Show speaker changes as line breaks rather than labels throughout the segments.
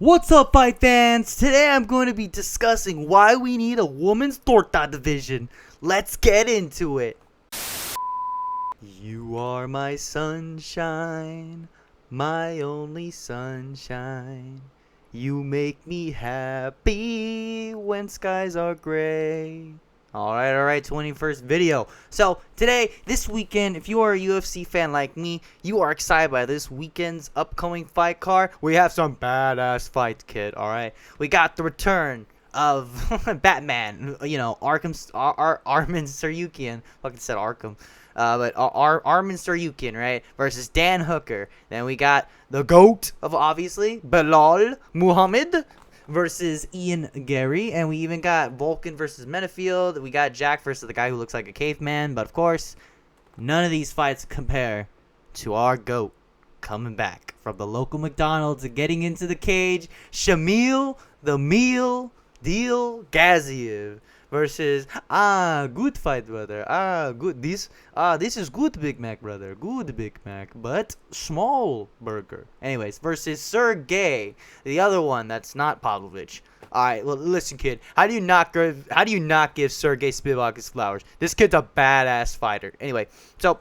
What's up, fight fans? Today I'm going to be discussing why we need a women's torta division. Let's get into it. You are my sunshine, my only sunshine. You make me happy when skies are gray. Alright, 21st video. So, today, this weekend, if you are a UFC fan like me, you are excited by this weekend's upcoming fight card. We have some badass fights, kid, alright? We got the return of Batman, Armin Saryukian. Fucking said Arkham. But Armin Saryukian, right, versus Dan Hooker. Then we got the GOAT of, obviously, Belal Muhammad versus Ian Gary, and we even got Vulcan versus Menafield. We got Jack versus the guy who looks like a caveman. But of course, none of these fights compare to our GOAT coming back from the local McDonald's and getting into the cage. Shamiel the Meal Deal Gaziev versus good fight, brother. Good. This is good Big Mac, brother. Good Big Mac, but small burger. Anyways, versus Sergei, the other one that's not Pavlovich. All right, well, listen, kid. How do you not give Sergei Spivak his flowers? This kid's a badass fighter. Anyway, so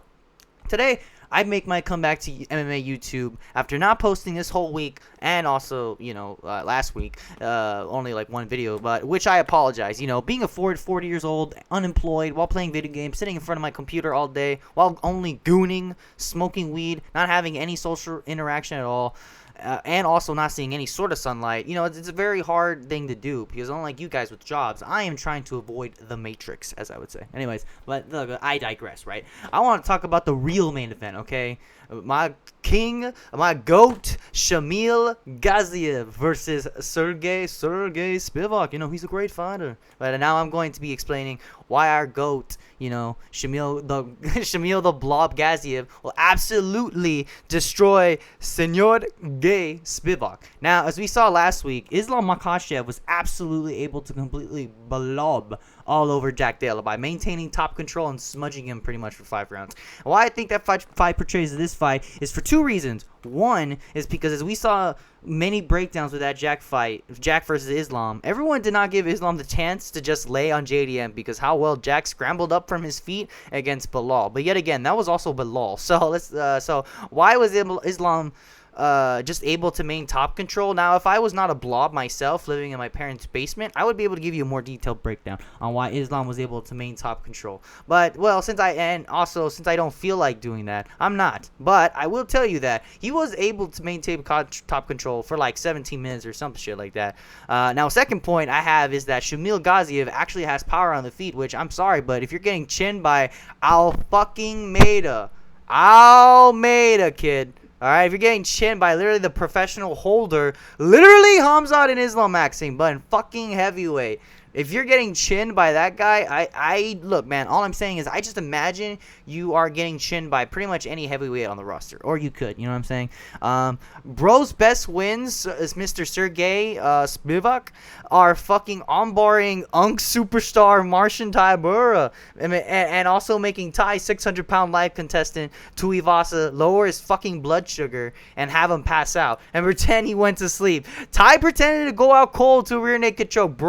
today I make my comeback to MMA YouTube after not posting this whole week, and also, last week, only like one video, but which I apologize. Being a 40 years old, unemployed, while playing video games, sitting in front of my computer all day, while only gooning, smoking weed, not having any social interaction at all, and also not seeing any sort of sunlight. It's a very hard thing to do, because unlike you guys with jobs, I am trying to avoid the matrix, as I would say. Anyways, but look, I digress, right? I want to talk about the real main event, okay? My king, my GOAT, Shamiel Gaziev versus Sergei Spivak. He's a great fighter. But now I'm going to be explaining why our GOAT, Shamiel the Blob Gaziev, will absolutely destroy Sergei Spivak. Now, as we saw last week, Islam Makhachev was absolutely able to completely blob all over Jack Dale by maintaining top control and smudging him pretty much for 5 rounds. And why I think that fight portrays this fight is for 2 reasons. One is because, as we saw many breakdowns with that Jack fight, Jack versus Islam, everyone did not give Islam the chance to just lay on JDM because how well Jack scrambled up from his feet against Belal. But yet again, that was also Belal. So why was Islam just able to maintain top control? Now, if I was not a blob myself living in my parents' basement, I would be able to give you a more detailed breakdown on why Islam was able to maintain top control. But, well, since I don't feel like doing that, I'm not. But I will tell you that he was able to maintain top control for like 17 minutes or some shit like that. Now, second point I have is that Shamiel Gaziev actually has power on the feet, which I'm sorry, but if you're getting chinned by Almeida, kid. Alright, if you're getting chinned by literally the professional holder, literally Hamzat and Islam Maxim, but in fucking heavyweight. If you're getting chinned by that guy, look, man, all I'm saying is I just imagine you are getting chinned by pretty much any heavyweight on the roster. Or you could, you know what I'm saying? Bro's best wins is Mr. Sergei Spivak are fucking armbarring Unk superstar Marcin Tybura and also making Ty 600-pound live contestant Tuivasa lower his fucking blood sugar and have him pass out and pretend he went to sleep. Ty pretended to go out cold to a rear naked choke.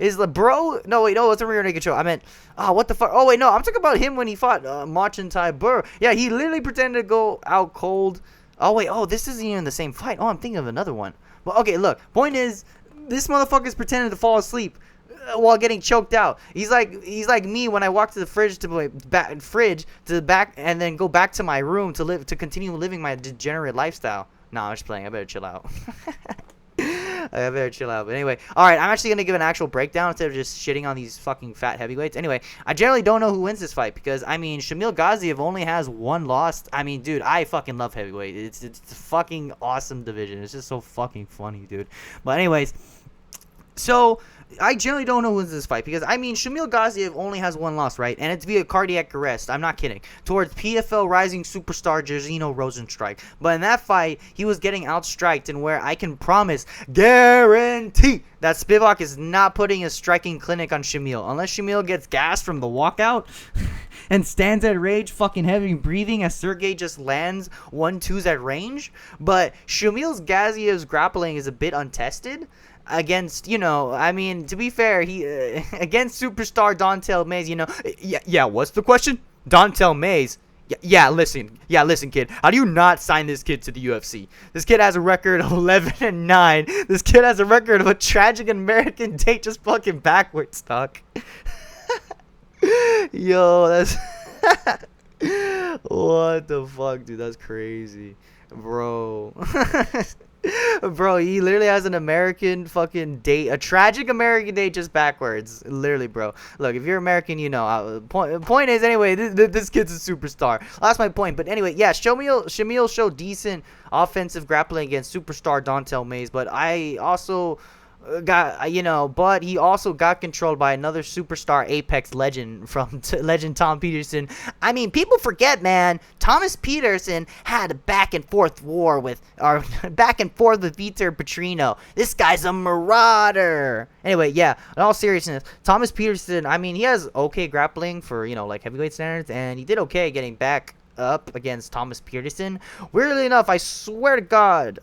It's a rear naked choke. I meant, what the fuck? Oh, wait, no, I'm talking about him when he fought Marcin Tybura. Yeah, he literally pretended to go out cold. Oh, wait, this isn't even the same fight. Oh, I'm thinking of another one. Well, okay, look, point is, this motherfucker's pretending to fall asleep while getting choked out. He's like me when I walk to the fridge to the back and then go back to my room to continue living my degenerate lifestyle. Nah, I'm just playing. I better chill out. I better chill out. But anyway, alright, I'm actually going to give an actual breakdown instead of just shitting on these fucking fat heavyweights. Anyway, I generally don't know who wins this fight because, Shamiel Gaziev only has 1 loss. Dude, I fucking love heavyweight. It's a fucking awesome division. It's just so fucking funny, dude. But anyways, so I generally don't know who wins this fight because, Shamiel Gaziev only has 1 loss, right? And it's via cardiac arrest. I'm not kidding. Towards PFL rising superstar Jairzinho Rosenstrike. But in that fight, he was getting outstriked, and where I can guarantee that Spivak is not putting a striking clinic on Shamiel. Unless Shamiel gets gassed from the walkout, and stands at range fucking heavy breathing as Sergei just lands 1-2s at range. But Shamiel Gaziev's grappling is a bit untested against, I mean, to be fair, he against superstar Dontel Mays, yeah, what's the question? Dontel Mays. Yeah, listen, kid. How do you not sign this kid to the UFC? This kid has a record of 11-9. This kid has a record of a tragic American date just fucking backwards, dog. Yo, that's what the fuck, dude? That's crazy, bro. Bro, he literally has an American fucking date, a tragic American date just backwards. Literally, bro. Look, if you're American, point is, anyway, this kid's a superstar. That's my point. But anyway, yeah, Shamiel showed decent offensive grappling against superstar Dontel Mays, but I also but he also got controlled by another superstar Apex legend from legend Tom Peterson. I mean, people forget, man. Thomas Peterson had a back and forth with Vitor Petrino. This guy's a marauder. Anyway, yeah, in all seriousness, Thomas Peterson, I mean, he has okay grappling for, like heavyweight standards, and he did okay getting back up against Thomas Peterson. Weirdly enough, I swear to God,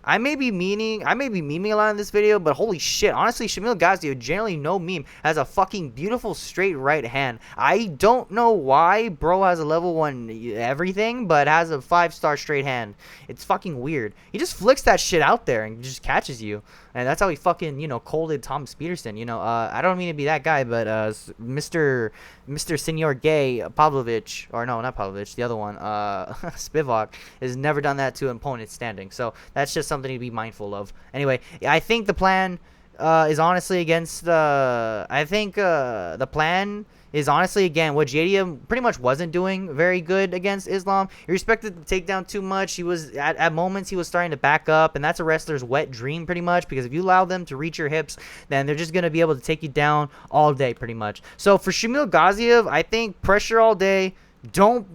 I may be memeing a lot in this video, but holy shit, honestly, Shamiel Gaziev, generally no meme, has a fucking beautiful straight right hand. I don't know why bro has a level 1 everything, but has a 5-star straight hand. It's fucking weird. He just flicks that shit out there and just catches you. And that's how he fucking, colded Thomas Peterson. I don't mean to be that guy, but Mr. Sergei Pavlovich, or no, not Pavlovich, the other one, Spivak, has never done that to an opponent standing. So that's just something to be mindful of. Anyway, I think the plan is honestly against the... the plan is honestly, again, what JDM pretty much wasn't doing very good against Islam. He respected the takedown too much. He was, at moments, he was starting to back up, and that's a wrestler's wet dream, pretty much, because if you allow them to reach your hips, then they're just going to be able to take you down all day, pretty much. So for Shamiel Gaziev, I think pressure all day. Don't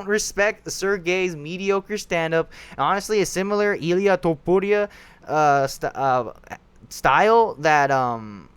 respect Sergei's mediocre stand-up. Honestly, a similar Iliia Topuria style that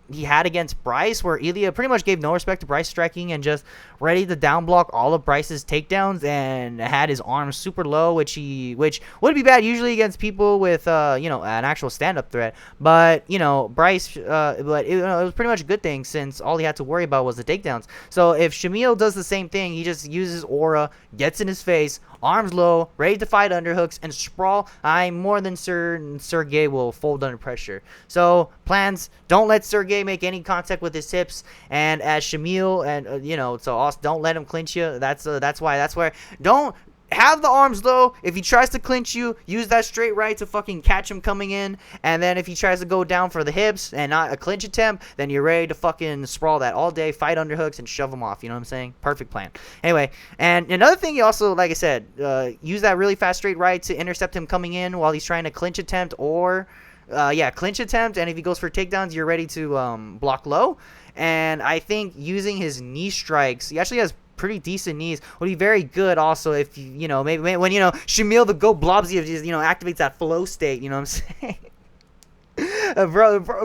he had against Bryce, where Iliia pretty much gave no respect to Bryce striking and just ready to down block all of Bryce's takedowns and had his arms super low, which would be bad usually against people with an actual stand-up threat. But Bryce, it was pretty much a good thing since all he had to worry about was the takedowns. So if Shamiel does the same thing, he just uses aura, gets in his face, arms low, ready to fight underhooks and sprawl, I'm more than certain Sergei will fold under pressure. So plans: don't let Sergei make any contact with his hips, and as Shamiel and so also don't let him clinch you. That's where don't have the arms low. If he tries to clinch you, use that straight right to fucking catch him coming in. And then if he tries to go down for the hips and not a clinch attempt, then you're ready to fucking sprawl that all day, fight underhooks, and shove him off. You know what I'm saying? Perfect plan. Anyway, and another thing, you also, like I said, use that really fast straight right to intercept him coming in while he's trying to clinch attempt or... clinch attempt, and if he goes for takedowns, you're ready to block low. And I think using his knee strikes, he actually has pretty decent knees, would be very good also if maybe when Shamiel the Go Blobsy just activates that flow state. You know what I'm saying?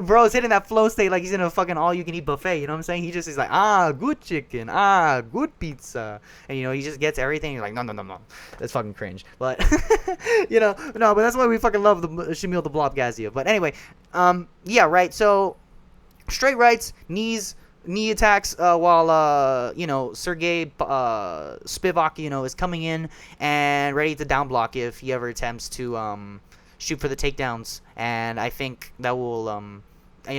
Bro's hitting that flow state like he's in a fucking all-you-can-eat buffet. You know what I'm saying? He just is like, good chicken, good pizza, and he just gets everything. You're like, no, that's fucking cringe. But no, but that's why we fucking love the Shamiel the Blob Gaziev. But anyway, yeah, right. So straight rights, knee attacks, while Sergei Spivak is coming in and ready to down block if he ever attempts to shoot for the takedowns. And I think that will and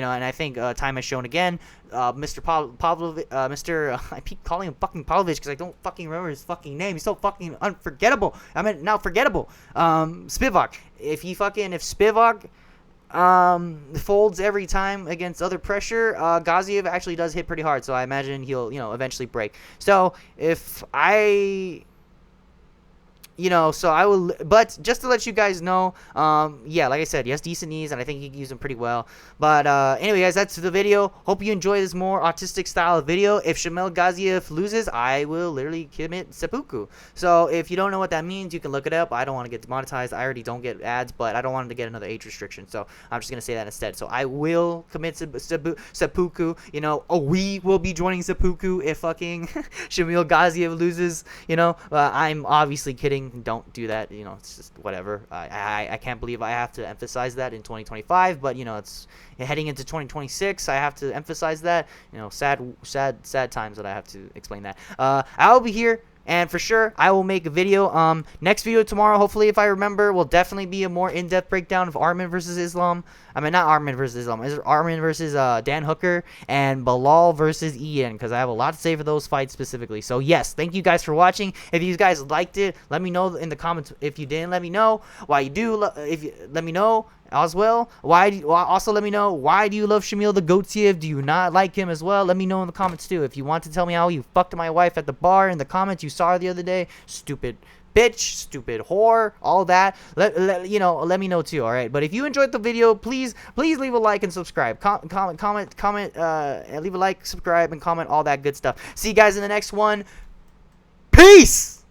I think time has shown again, Mr. Pavlovich, I keep calling him fucking Pavlovich because I don't fucking remember his fucking name. He's so fucking unforgettable. I mean, now forgettable. Spivak. If Spivak folds every time against other pressure, Gaziev actually does hit pretty hard, so I imagine he'll eventually break. So if I You know, so I will, but just to let you guys know, yeah, like I said, he has decent knees, and I think he can use them pretty well. But anyway, guys, that's the video. Hope you enjoy this more autistic style of video. If Shamiel Gaziev loses, I will literally commit seppuku. So if you don't know what that means, you can look it up. I don't want to get demonetized. I already don't get ads, but I don't want him to get another age restriction. So I'm just gonna say that instead. So I will commit seppuku. You know, we will be joining seppuku if fucking Shamiel Gaziev loses. You know, I'm obviously kidding. Don't do that. You know, it's just whatever. I can't believe I have to emphasize that in 2025, but you know, it's heading into 2026. I have to emphasize that. You know, sad times that I have to explain that. I'll be here. And for sure, I will make a video. Next video tomorrow, hopefully, if I remember, will definitely be a more in-depth breakdown of Arman versus Islam. I mean, not Arman versus Islam. It's Arman versus Dan Hooker and Bilal versus Ian, because I have a lot to say for those fights specifically. So, yes, thank you guys for watching. If you guys liked it, let me know in the comments. If you didn't, let me know. Why you do, let me know as well. Also let me know, why do you love Shamiel Gaiozev? Do you not like him as well? Let me know in the comments too. If you want to tell me how you fucked my wife at the bar in the comments you saw her the other day, stupid bitch, stupid whore, all that, let me know too. All right, but if you enjoyed the video, please leave a like and subscribe. Comment, leave a like, subscribe, and comment, all that good stuff. See you guys in the next one. Peace.